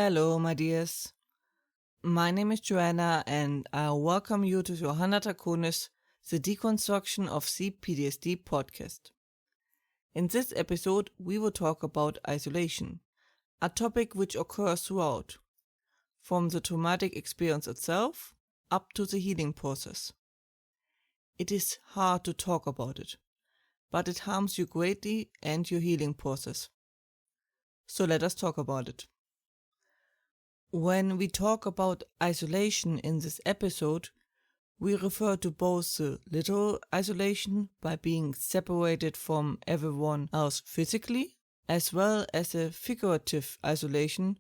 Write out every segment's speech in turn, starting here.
Hello, my dears. My name is Joanna, and I welcome you to Johanna Draconis, the Deconstruction of C-PTSD podcast. In this episode, we will talk about isolation, a topic which occurs throughout, from the traumatic experience itself up to the healing process. It is hard to talk about it, but it harms you greatly and your healing process. So let us talk about it. When we talk about isolation in this episode, we refer to both the literal isolation by being separated from everyone else physically, as well as the figurative isolation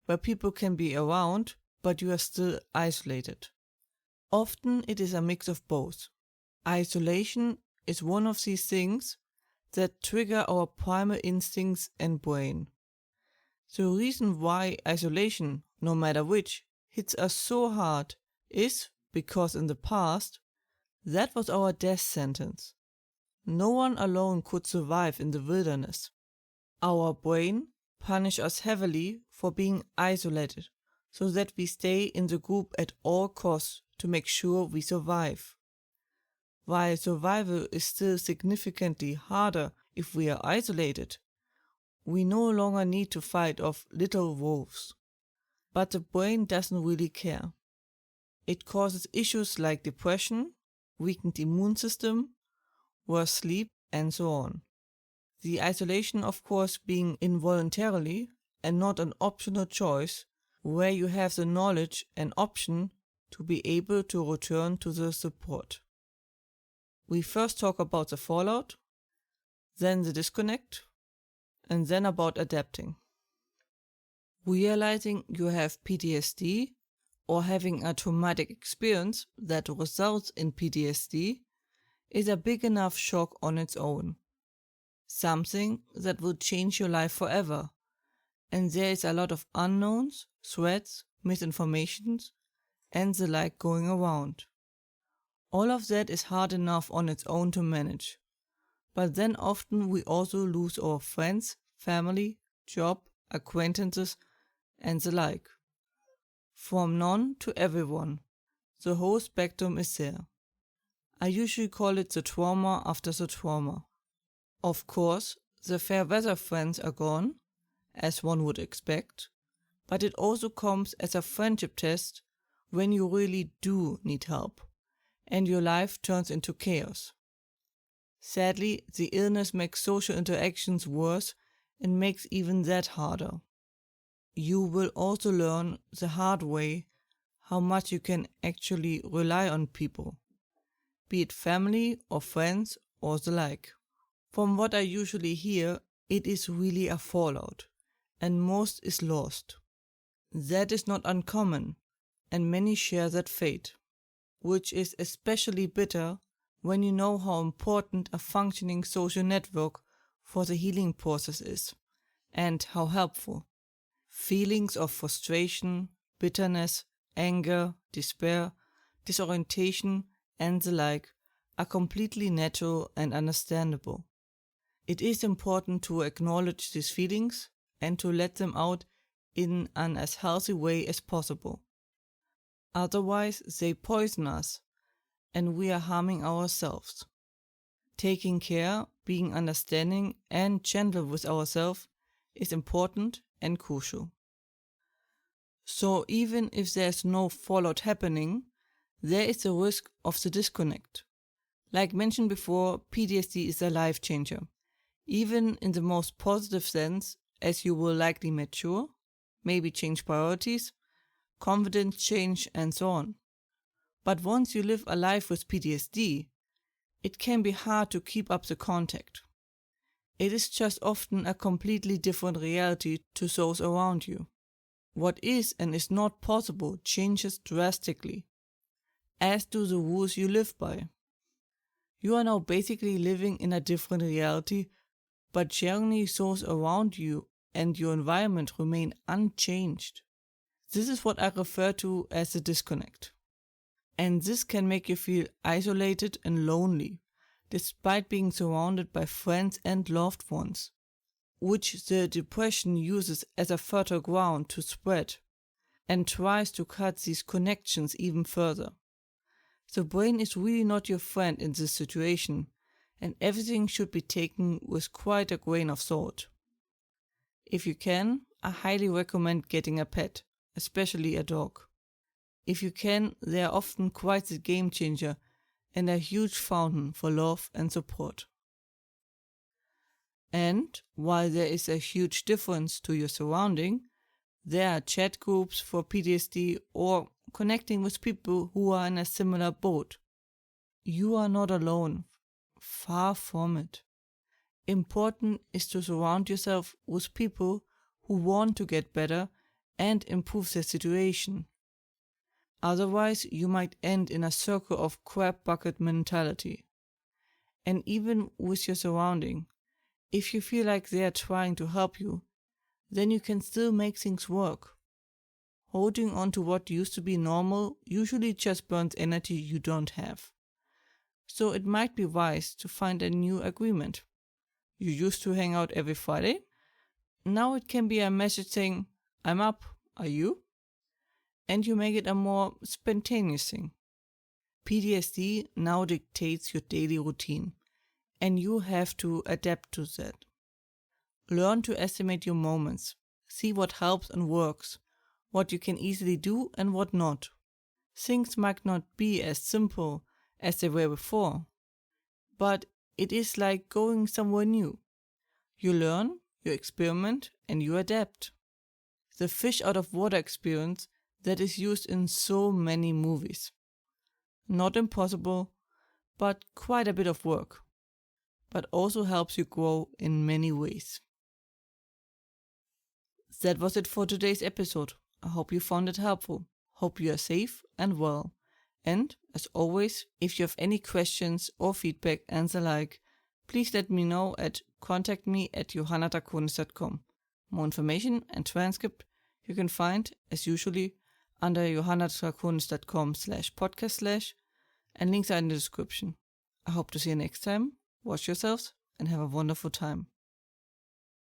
where people can be around, but you are still isolated. Often it is a mix of both. Isolation is one of these things that trigger our primal instincts and brain. The reason why isolation, no matter which, hits us so hard is because in the past, that was our death sentence. No one alone could survive in the wilderness. Our brain punished us heavily for being isolated, so that we stay in the group at all costs to make sure we survive. While survival is still significantly harder if we are isolated, we no longer need to fight off little wolves. But the brain doesn't really care. It causes issues like depression, weakened immune system, worse sleep, and so on. The isolation, of course, being involuntarily and not an optional choice, where you have the knowledge and option to be able to return to the support. We first talk about the fallout, then the disconnect, and then about adapting. Realizing you have PTSD or having a traumatic experience that results in PTSD is a big enough shock on its own. Something that will change your life forever, and there is a lot of unknowns, threats, misinformations, and the like going around. All of that is hard enough on its own to manage, but then often we also lose our friends, family, job, acquaintances, and the like. From none to everyone, the whole spectrum is there. I usually call it the trauma after the trauma. Of course, the fair weather friends are gone, as one would expect, but it also comes as a friendship test when you really do need help, and your life turns into chaos. Sadly, the illness makes social interactions worse and makes even that harder. You will also learn the hard way how much you can actually rely on people, be it family or friends or the like. From what I usually hear, it is really a fallout, and most is lost. That is not uncommon, and many share that fate, which is especially bitter when you know how important a functioning social network for the healing process is, and how helpful. Feelings of frustration, bitterness, anger, despair, disorientation, and the like are completely natural and understandable. It is important to acknowledge these feelings and to let them out in an as healthy way as possible. Otherwise, they poison us, and we are harming ourselves. Taking care, being understanding, and gentle with ourselves is important and crucial. So even if there's no fallout happening, there is the risk of the disconnect. Like mentioned before, PTSD is a life changer, even in the most positive sense, as you will likely mature, maybe change priorities, confidence change, and so on. But once you live a life with PTSD, it can be hard to keep up the contact. It is just often a completely different reality to those around you. What is and is not possible changes drastically, as do the rules you live by. You are now basically living in a different reality, but generally those around you and your environment remain unchanged. This is what I refer to as the disconnect. And this can make you feel isolated and lonely, despite being surrounded by friends and loved ones. which the depression uses as a fertile ground to spread and tries to cut these connections even further. The brain is really not your friend in this situation, and everything should be taken with quite a grain of salt. If you can, I highly recommend getting a pet, especially a dog. If you can, they are often quite the game changer and a huge fountain for love and support. And while there is a huge difference to your surrounding, there are chat groups for PTSD or connecting with people who are in a similar boat. You are not alone, far from it. Important is to surround yourself with people who want to get better and improve their situation. Otherwise, you might end in a circle of crab bucket mentality. And even with your surrounding, if you feel like they are trying to help you, then you can still make things work. Holding on to what used to be normal usually just burns energy you don't have. So it might be wise to find a new agreement. You used to hang out every Friday. Now it can be a message saying, "I'm up, are you?" And you make it a more spontaneous thing. PTSD now dictates your daily routine, and you have to adapt to that. Learn to estimate your moments, see what helps and works, what you can easily do and what not. Things might not be as simple as they were before, but it is like going somewhere new. You learn, you experiment, and you adapt. The fish out of water experience that is used in so many movies. Not impossible, but quite a bit of work, but also helps you grow in many ways. That was it for today's episode. I hope you found it helpful. Hope you are safe and well. And, as always, if you have any questions or feedback and the like, please let me know at contactme@johannatakonis.com. More information and transcript you can find, as usually, under johannatakonis.com/podcast/ and links are in the description. I hope to see you next time. Watch yourselves and have a wonderful time.